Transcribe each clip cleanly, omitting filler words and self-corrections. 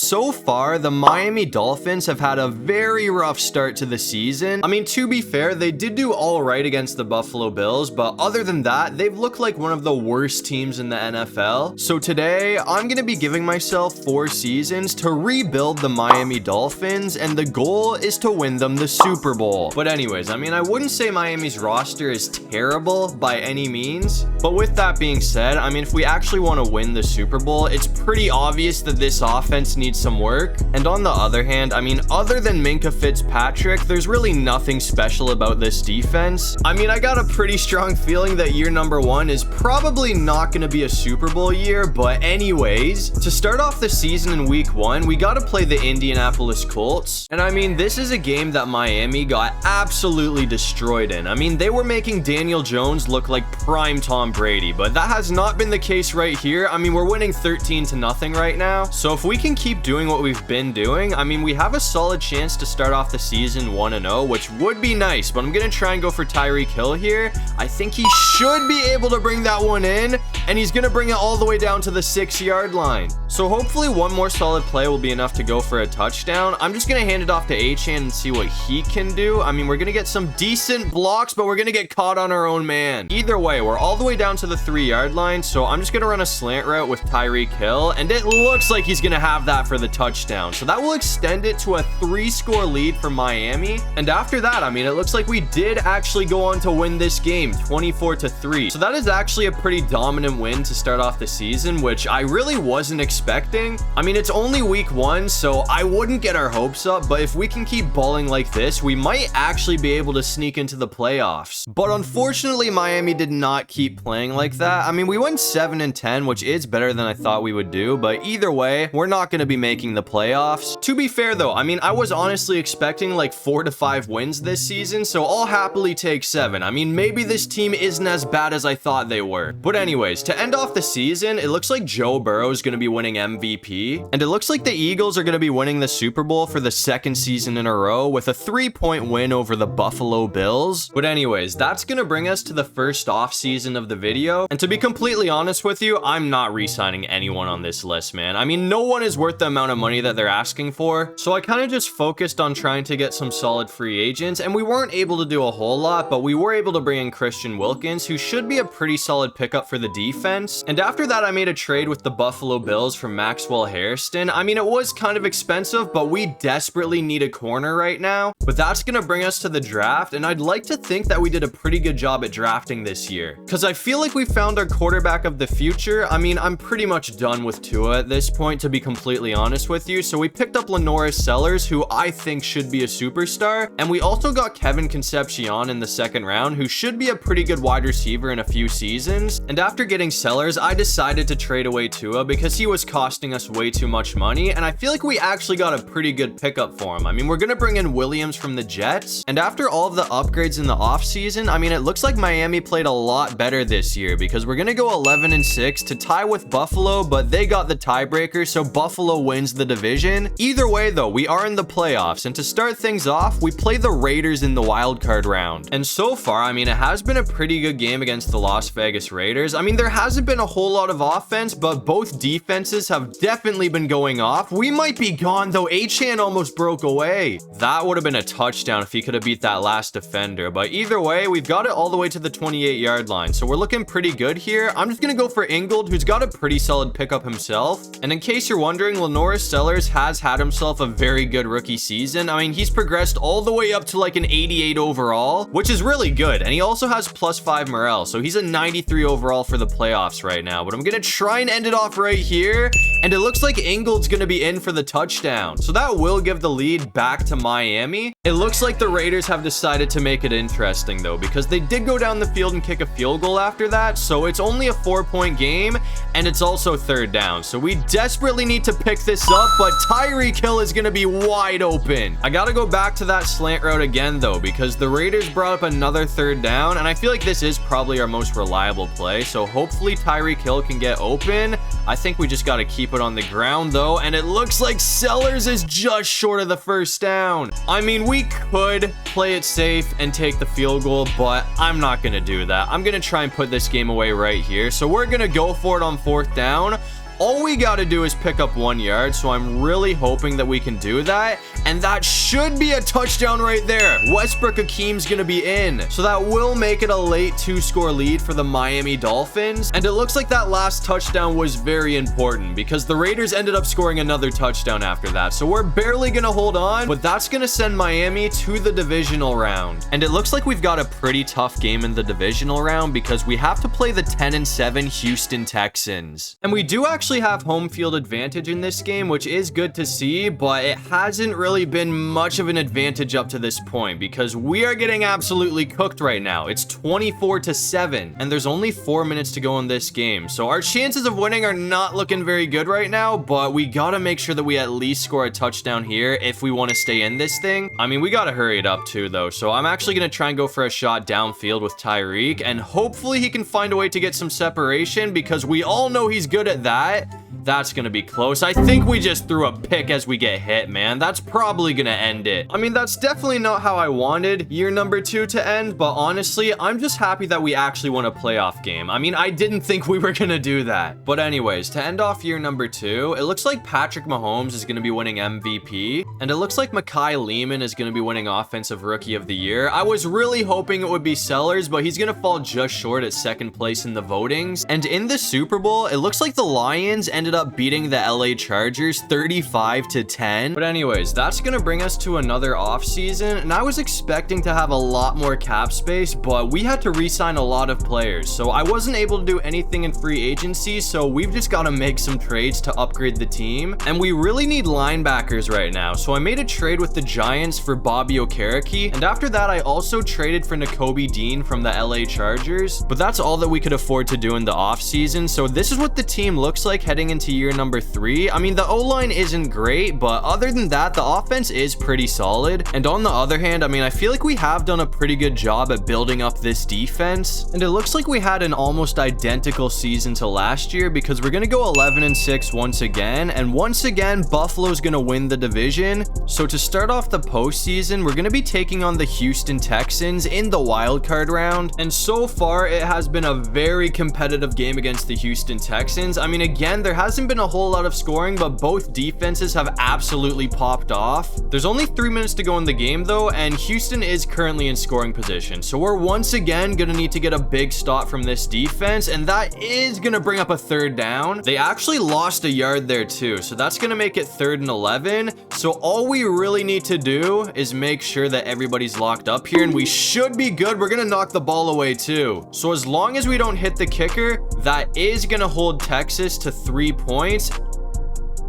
so far, the Miami Dolphins have had a very rough start to the season. I mean, to be fair, they did do all right against the Buffalo Bills, but other than that, they've looked like one of the worst teams in the NFL. So today, I'm going to be giving myself 4 seasons to rebuild the Miami Dolphins, and the goal is to win them the Super Bowl. But anyways, I mean, I wouldn't say Miami's roster is terrible by any means, but with that being said, I mean, if we actually want to win the Super Bowl, it's pretty obvious that this offense needs some work. And on the other hand, I mean, other than Minkah Fitzpatrick, there's really nothing special about this defense. I mean, I got a pretty strong feeling that year number 1 is probably not going to be a Super Bowl year, but anyways, to start off the season in week 1, we got to play the Indianapolis Colts. And I mean, this is a game that Miami got absolutely destroyed in. I mean, they were making Daniel Jones look like prime Tom Brady, but that has not been the case right here. I mean, we're winning 13-0 right now. So if we can keep doing what we've been doing, I mean, we have a solid chance to start off the season 1-0, which would be nice, but I'm going to try and go for Tyreek Hill here. I think he should be able to bring that one in, and he's going to bring it all the way down to the 6-yard line. So hopefully one more solid play will be enough to go for a touchdown. I'm just going to hand it off to Achane and see what he can do. I mean, we're going to get some decent blocks, but we're going to get caught on our own man. Either way, we're all the way down to the 3-yard line, so I'm just going to run a slant route with Tyreek Hill, and it looks like he's going to have that for the touchdown. So that will extend it to a 3-score lead for Miami. And after that, I mean, it looks like we did actually go on to win this game 24-3. So that is actually a pretty dominant win to start off the season, which I really wasn't expecting. I mean, it's only week 1, so I wouldn't get our hopes up, but if we can keep balling like this, we might actually be able to sneak into the playoffs. But unfortunately, Miami did not keep playing like that. I mean, we went 7-10, which is better than I thought we would do, but either way, we're not going to be making the playoffs. To be fair though, I mean, I was honestly expecting like 4 to 5 wins this season, so I'll happily take 7. I mean, maybe this team isn't as bad as I thought they were. But anyways, to end off the season, it looks like Joe Burrow is going to be winning MVP, and it looks like the Eagles are going to be winning the Super Bowl for the 2nd season in a row with a 3-point win over the Buffalo Bills. But anyways, that's going to bring us to the first off season of the video, and to be completely honest with you, I'm not re-signing anyone on this list, man. I mean, no one is worth the amount of money that they're asking for, so I kind of just focused on trying to get some solid free agents, and we weren't able to do a whole lot, but we were able to bring in Christian Wilkins, who should be a pretty solid pickup for the defense. And after that, I made a trade with the Buffalo Bills for Maxwell Hairston. I mean, it was kind of expensive, but we desperately need a corner right now. But that's going to bring us to the draft, and I'd like to think that we did a pretty good job at drafting this year, because I feel like we found our quarterback of the future. I mean, I'm pretty much done with Tua at this point, to be completely honest with you. So we picked up Lenoris Sellers, who I think should be a superstar, and we also got Kevin Concepcion in the 2nd round, who should be a pretty good wide receiver in a few seasons. And after getting Sellers, I decided to trade away Tua because he was costing us way too much money, and I feel like we actually got a pretty good pickup for him. I mean, we're gonna bring in Williams from the Jets, and after all of the upgrades in the offseason, I mean, it looks like Miami played a lot better this year, because we're gonna go 11-6 to tie with Buffalo, but they got the tiebreaker, so Buffalo wins the division. Either way though, we are in the playoffs, and to start things off, we play the Raiders in the wildcard round. And so far, I mean, it has been a pretty good game against the Las Vegas Raiders. I mean, there hasn't been a whole lot of offense, but both defenses have definitely been going off. We might be gone though. Achane almost broke away. That would have been a touchdown if he could have beat that last defender, but either way, we've got it all the way to the 28-yard line, so we're looking pretty good here. I'm just gonna go for Ingold, who's got a pretty solid pickup himself. And in case you're wondering, Lenoris Sellers has had himself a very good rookie season. I mean, he's progressed all the way up to like an 88 overall, which is really good, and he also has +5 morale, so he's a 93 overall for the playoffs right now. But I'm gonna try and end it off right here, and it looks like Ingold's gonna be in for the touchdown, so that will give the lead back to Miami. It looks like the Raiders have decided to make it interesting though, because they did go down the field and kick a field goal after that, so it's only a 4-point game, and it's also 3rd down, so we desperately need to pick this up, but Tyreek Hill is gonna be wide open. I gotta go back to that slant route again though, because the Raiders brought up another 3rd down, and I feel like this is probably our most reliable play, so hopefully Tyreek Hill can get open. I think we just got to keep it on the ground though, and it looks like Sellers is just short of the 1st down. I mean, we could play it safe and take the field goal, but I'm not going to do that. I'm going to try and put this game away right here. So we're going to go for it on 4th down. All we got to do is pick up 1 yard, so I'm really hoping that we can do that. And that should be a touchdown right there. Westbrook Hakeem's going to be in. So that will make it a late 2-score lead for the Miami Dolphins. And it looks like that last touchdown was very important because the Raiders ended up scoring another touchdown after that. So we're barely going to hold on, but that's going to send Miami to the divisional round. And it looks like we've got a pretty tough game in the divisional round because we have to play the 10-7 Houston Texans. And we do actually have home field advantage in this game, which is good to see, but it hasn't really been much of an advantage up to this point because we are getting absolutely cooked right now. It's 24-7, and there's only 4 minutes to go in this game. So our chances of winning are not looking very good right now, but we gotta make sure that we at least score a touchdown here if we want to stay in this thing. I mean, we gotta hurry it up too, though. So I'm actually gonna try and go for a shot downfield with Tyreek, and hopefully he can find a way to get some separation because we all know he's good at that. That's gonna be close. I think we just threw a pick as we get hit, man. That's probably gonna end it. I mean, that's definitely not how I wanted year number 2 to end, but honestly, I'm just happy that we actually won a playoff game. I mean, I didn't think we were gonna do that. But anyways, to end off year number 2, it looks like Patrick Mahomes is gonna be winning MVP, and it looks like Mekhi Lehman is gonna be winning Offensive Rookie of the Year. I was really hoping it would be Sellers, but he's gonna fall just short at 2nd place in the votings. And in the Super Bowl, it looks like the Lions ended up beating the LA Chargers 35-10. But anyways, that's gonna bring us to another offseason, and I was expecting to have a lot more cap space, but we had to re-sign a lot of players, so I wasn't able to do anything in free agency, so we've just got to make some trades to upgrade the team, and we really need linebackers right now, so I made a trade with the Giants for Bobby Okereke, and after that I also traded for Nakobe Dean from the LA Chargers, but that's all that we could afford to do in the offseason. So this is what the team looks like heading into year number 3. I mean, the O-line isn't great, but other than that, the offense is pretty solid. And on the other hand, I mean, I feel like we have done a pretty good job at building up this defense. And it looks like we had an almost identical season to last year because we're going to go 11-6 once again. And once again, Buffalo's going to win the division. So to start off the postseason, we're going to be taking on the Houston Texans in the wild card round. And so far, it has been a very competitive game against the Houston Texans. I mean, again, there hasn't been a whole lot of scoring, but both defenses have absolutely popped off. There's only 3 minutes to go in the game though, and Houston is currently in scoring position. So we're once again gonna need to get a big stop from this defense, and that is gonna bring up a 3rd down. They actually lost a yard there too, so that's gonna make it 3rd and 11. So all we really need to do is make sure that everybody's locked up here, and we should be good. We're gonna knock the ball away too. So as long as we don't hit the kicker, that is gonna hold Texas to 3 points.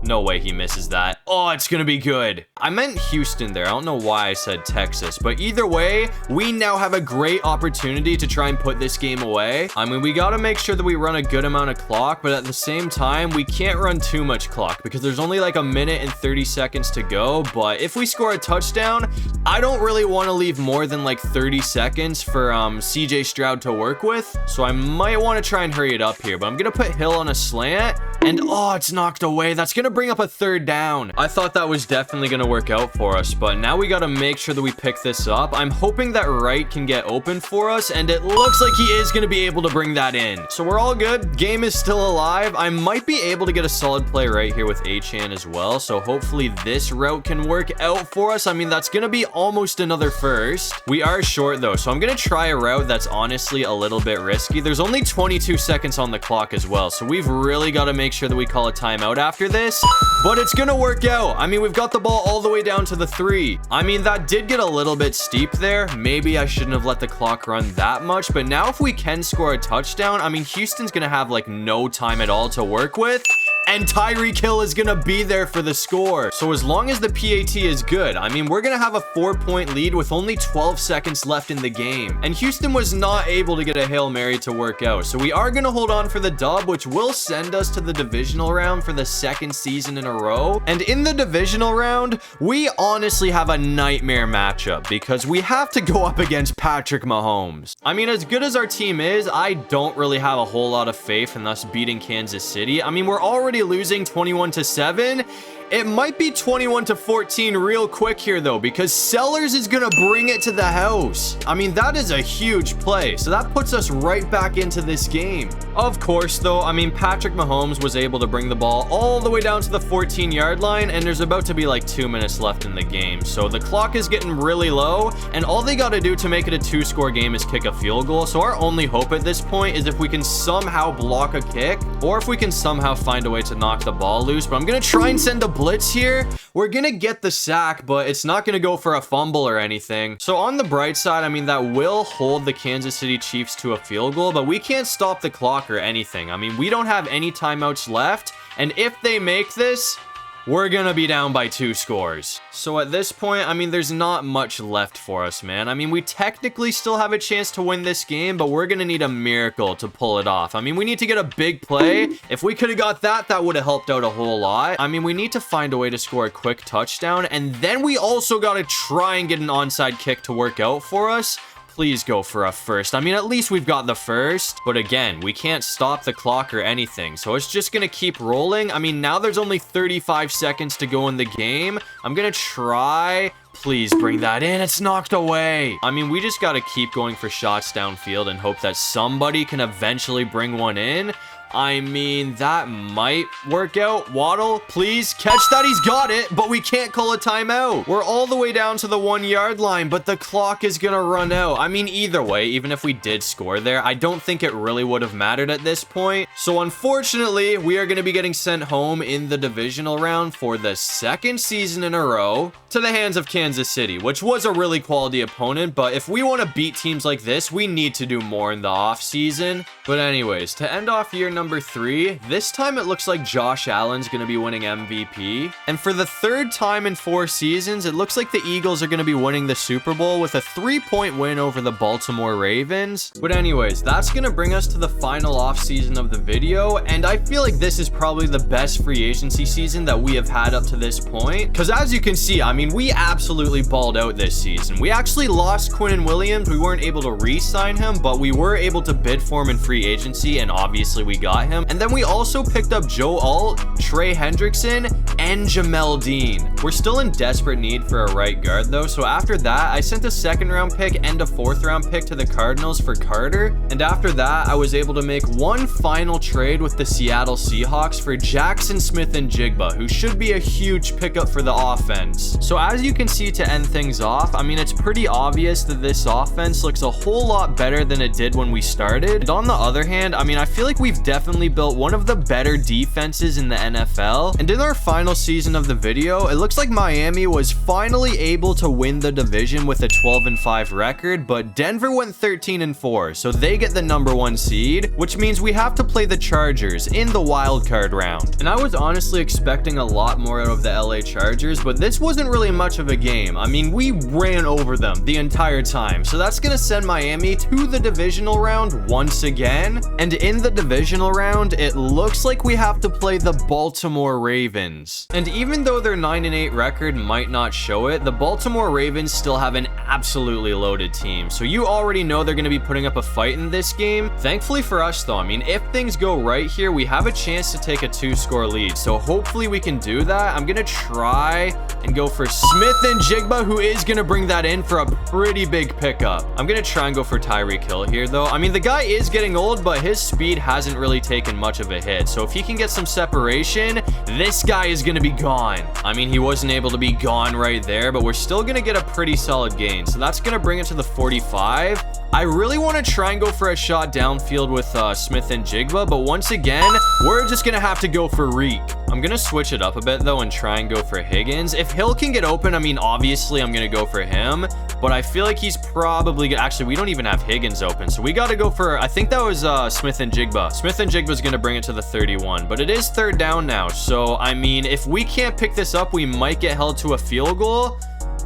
No way he misses that. Oh, it's gonna be good. I meant Houston there. I don't know why I said Texas, but either way, we now have a great opportunity to try and put this game away. I mean, we gotta make sure that we run a good amount of clock, but at the same time, we can't run too much clock because there's only like 1 minute and 30 seconds to go. But if we score a touchdown, I don't really want to leave more than like 30 seconds for CJ Stroud to work with. So I might want to try and hurry it up here, but I'm gonna put Hill on a slant, and oh, it's knocked away. That's gonna bring up a 3rd down. I thought that was definitely gonna work out for us, but now we gotta make sure that we pick this up. I'm hoping that Wright can get open for us, and it looks like he is gonna be able to bring that in. So we're all good. Game is still alive. I might be able to get a solid play right here with Achane as well, so hopefully this route can work out for us. I mean, that's gonna be almost another 1st. We are short though, so I'm gonna try a route that's honestly a little bit risky. There's only 22 seconds on the clock as well, so we've really got to make sure that we call a timeout after this. But it's gonna work out. I mean, we've got the ball all the way down to the 3. I mean, that did get a little bit steep there. Maybe I shouldn't have let the clock run that much, but now if we can score a touchdown, I mean, Houston's gonna have like no time at all to work with. And Tyreek Hill is gonna be there for the score. So as long as the PAT is good, I mean, we're gonna have a 4-point lead with only 12 seconds left in the game. And Houston was not able to get a Hail Mary to work out. So we are gonna hold on for the dub, which will send us to the divisional round for the 2nd season in a row. And in the divisional round, we honestly have a nightmare matchup because we have to go up against Patrick Mahomes. I mean, as good as our team is, I don't really have a whole lot of faith in us beating Kansas City. I mean, we're already losing 21-7, It might be 21-14 real quick here, though, because Sellers is going to bring it to the house. I mean, that is a huge play. So that puts us right back into this game. Of course, though, I mean, Patrick Mahomes was able to bring the ball all the way down to the 14-yard line, and there's about to be like 2 minutes left in the game. So the clock is getting really low, and all they got to do to make it a 2-score game is kick a field goal. So our only hope at this point is if we can somehow block a kick, or if we can somehow find a way to knock the ball loose. But I'm going to try and send a blitz here. We're going to get the sack, but it's not going to go for a fumble or anything. So on the bright side, I mean, that will hold the Kansas City Chiefs to a field goal, but we can't stop the clock or anything. I mean, we don't have any timeouts left, and if they make this, we're gonna be down by 2 scores. So at this point, I mean, there's not much left for us, man. I mean, we technically still have a chance to win this game, but we're gonna need a miracle to pull it off. I mean, we need to get a big play. If we could have got that, that would have helped out a whole lot. I mean, we need to find a way to score a quick touchdown, and then we also gotta try and get an onside kick to work out for us. Please go for a first. I mean, at least we've got the first. But again, we can't stop the clock or anything. So it's just going to keep rolling. I mean, now there's only 35 seconds to go in the game. I'm going to try. Please bring that in. It's knocked away. I mean, we just got to keep going for shots downfield and hope that somebody can eventually bring one in. I mean, that might work out. Waddle, please catch that. He's got it, but we can't call a timeout. We're all the way down to the 1-yard line, but the clock is gonna run out. I mean, either way, even if we did score there, I don't think it really would have mattered at this point. So unfortunately, we are gonna be getting sent home in the divisional round for the 2nd season in a row to the hands of Kansas City, which was a really quality opponent. But if we want to beat teams like this, we need to do more in the offseason. But anyways, to end off year number 3, this time it looks like Josh Allen's going to be winning MVP. And for the 3rd time in 4 seasons, it looks like the Eagles are going to be winning the Super Bowl with a 3-point win over the Baltimore Ravens. But anyways, that's going to bring us to the final offseason of the video. And I feel like this is probably the best free agency season that we have had up to this point. Because as you can see, I mean, we absolutely balled out this season. We actually lost Quinnen Williams. We weren't able to re-sign him, but we were able to bid for him in free agency, and obviously we got him. And then we also picked up Joe Alt, Trey Hendrickson, and Jamel Dean. We're still in desperate need for a right guard though, so after that, I sent a 2nd-round pick and a 4th-round pick to the Cardinals for Carter. And after that, I was able to make one final trade with the Seattle Seahawks for Jackson Smith-Njigba, who should be a huge pickup for the offense. So as you can see, to end things off, I mean, it's pretty obvious that this offense looks a whole lot better than it did when we started. And on the other hand, I mean, I feel like we've definitely built one of the better defenses in the NFL. And in our final season of the video, it looks like Miami was finally able to win the division with a 12-5 record, but Denver went 13-4, so they get the #1 seed, which means we have to play the Chargers in the wild card round. And I was honestly expecting a lot more out of the LA Chargers, but this wasn't really much of a game. I mean, we ran over them the entire time, so that's gonna send Miami to the divisional round once again. And in the divisional round, it looks like we have to play the Baltimore Ravens. And even though their 9-8 record might not show it, the Baltimore Ravens still have an absolutely loaded team, so you already know they're going to be putting up a fight in this game. Thankfully for us though, I mean, if things go right here, we have a chance to take a 2-score lead, so hopefully we can do that. I'm going to try and go for Smith-Njigba, who is going to bring that in for a pretty big pickup. I'm going to try and go for Tyreek Hill here though. I mean, the guy is getting old, but his speed hasn't really taken much of a hit, so if he can get some separation, this guy is going to be gone. I mean, he wasn't able to be gone right there, but we're still going to get a pretty solid gain, so that's going to bring it to the 45. I really want to try and go for a shot downfield with Smith-Njigba, but once again, we're just going to have to go for Reek. I'm going to switch it up a bit though and try and go for Higgins. If Hill can get open, I mean, obviously I'm going to go for him, but I feel like he's probably gonna, actually, we don't even have Higgins open, so we got to go for, I think that was Smith-Njigba. Smith-Njigba is going to bring it to the 31, but it is 3rd down now, so I mean, if we can't pick this up, we might get held to a field goal.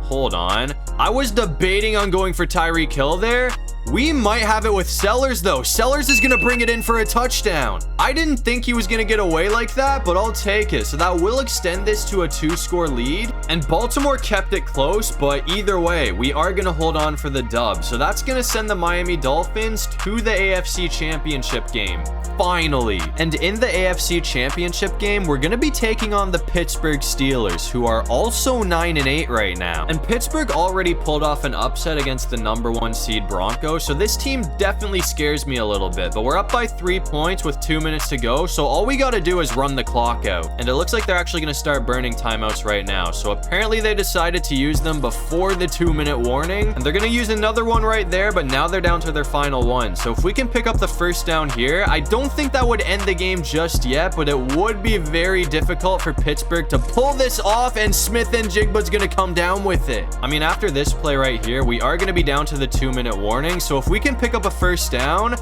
Hold on. I was debating on going for Tyreek Hill there. We might have it with Sellers though. Sellers is going to bring it in for a touchdown. I didn't think he was going to get away like that, but I'll take it. So that will extend this to a 2-score lead. And Baltimore kept it close, but either way, we are going to hold on for the dub. So that's going to send the Miami Dolphins to the AFC Championship game. finally. And in the AFC Championship game, we're going to be taking on the Pittsburgh Steelers, who are also 9-8 right now. And Pittsburgh already pulled off an upset against the #1 seed Broncos, so this team definitely scares me a little bit. But we're up by 3 points with 2 minutes to go, so all we got to do is run the clock out. And it looks like they're actually going to start burning timeouts right now. So apparently they decided to use them before the 2-minute warning, and they're going to use another one right there, but now they're down to their final one. So if we can pick up the first down here, I don't think that would end the game just yet, but it would be very difficult for Pittsburgh to pull this off, and Smith-Njigba's going to come down with it. I mean, after this play right here, we are going to be down to the 2-minute warning, so if we can pick up a first down,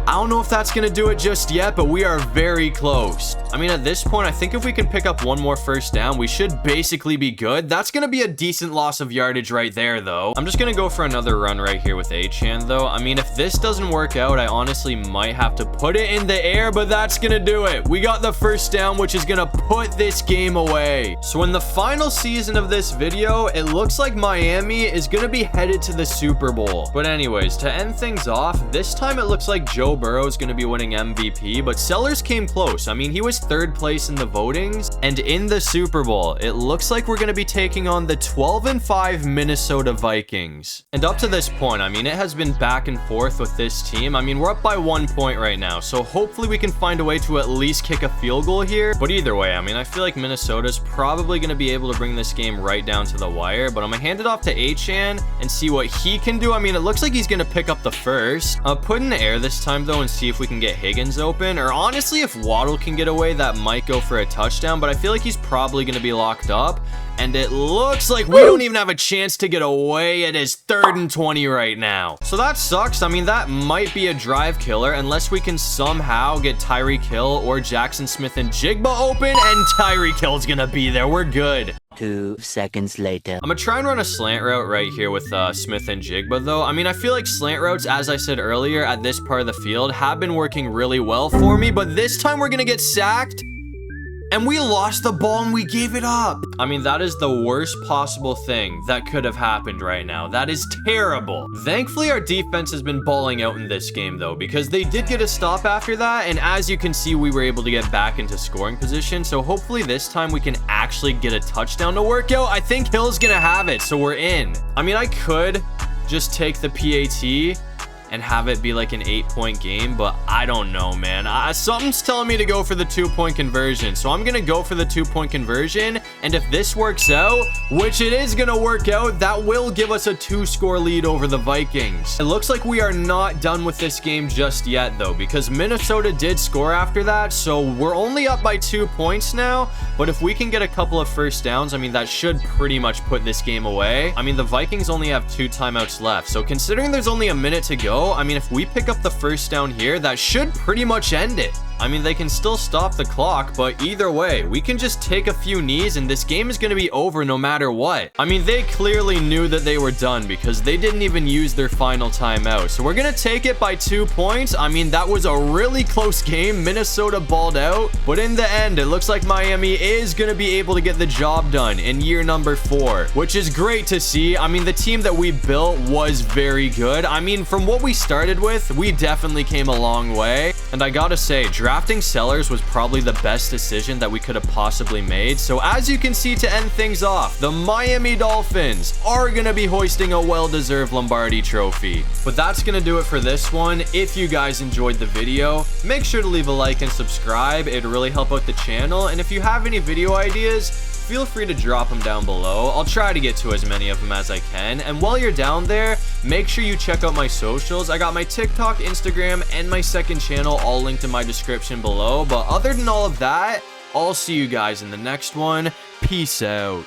I don't know if that's going to do it just yet, but we are very close. I mean, at this point, I think if we can pick up one more first down, we should basically be good. That's going to be a decent loss of yardage right there, though. I'm just going to go for another run right here with Achane, though. I mean, if this doesn't work out, I honestly might have to put it in the air, but that's going to do it. We got the first down, which is going to put this game away. So in the final season of this video, it looks like Miami is going to be headed to the Super Bowl. But anyways, to end things off, this time it looks like Joe Burrow is going to be winning MVP, but Sellers came close. I mean, he was 3rd place in the votings, and in the Super Bowl, it looks like we're going to be taking on the 12-5 Minnesota Vikings. And up to this point, I mean, it has been back and forth with this team. I mean, we're up by 1 point right now, so hopefully we can find a way to at least kick a field goal here. But either way, I mean, I feel like Minnesota's probably going to be able to bring this game right down to the wire, but I'm going to hand it off to Achane and see what he can do. I mean, it looks like he's going to pick up the first. I'll put in the air this time, though, and see if we can get Higgins open, or honestly, if Waddle can get away, that might go for a touchdown, but I feel like he's probably going to be locked up. And it looks like we don't even have a chance to get away. It is 3rd and 20 right now. So that sucks. I mean, that might be a drive killer unless we can somehow get Tyreek Hill or Jackson Smith-Njigba open, and Tyreek Hill's gonna be there. We're good. 2 seconds later. I'm gonna try and run a slant route right here with Smith-Njigba, though. I mean, I feel like slant routes, as I said earlier, at this part of the field have been working really well for me, but this time we're gonna get sacked. And we lost the ball and we gave it up. I mean, that is the worst possible thing that could have happened right now. That is terrible. Thankfully, our defense has been balling out in this game, though, because they did get a stop after that. And as you can see, we were able to get back into scoring position. So hopefully this time we can actually get a touchdown to work out. I think Hill's gonna have it, so we're in. I mean, I could just take the PAT and have it be like an 8-point game, but I don't know, man. Something's telling me to go for the 2-point conversion, so I'm gonna go for the 2-point conversion, and if this works out, which it is gonna work out, that will give us a 2-score lead over the Vikings. It looks like we are not done with this game just yet, though, because Minnesota did score after that, so we're only up by 2 points now, but if we can get a couple of first downs, I mean, that should pretty much put this game away. I mean, the Vikings only have 2 timeouts left, so considering there's only a minute to go, I mean, if we pick up the first down here, that should pretty much end it. I mean, they can still stop the clock, but either way, we can just take a few knees and this game is going to be over no matter what. I mean, they clearly knew that they were done because they didn't even use their final timeout. So we're going to take it by 2 points. I mean, that was a really close game. Minnesota balled out, but in the end, it looks like Miami is going to be able to get the job done in year number 4, which is great to see. I mean, the team that we built was very good. I mean, from what we started with, we definitely came a long way. And I gotta say, drafting Sellers was probably the best decision that we could have possibly made. So as you can see, to end things off, the Miami Dolphins are gonna be hoisting a well-deserved Lombardi trophy. But that's gonna do it for this one. If you guys enjoyed the video, make sure to leave a like and subscribe. It'd really help out the channel. And if you have any video ideas, feel free to drop them down below. I'll try to get to as many of them as I can. And while you're down there, make sure you check out my socials. I got my TikTok, Instagram, and my second channel all linked in my description below. But other than all of that, I'll see you guys in the next one. Peace out.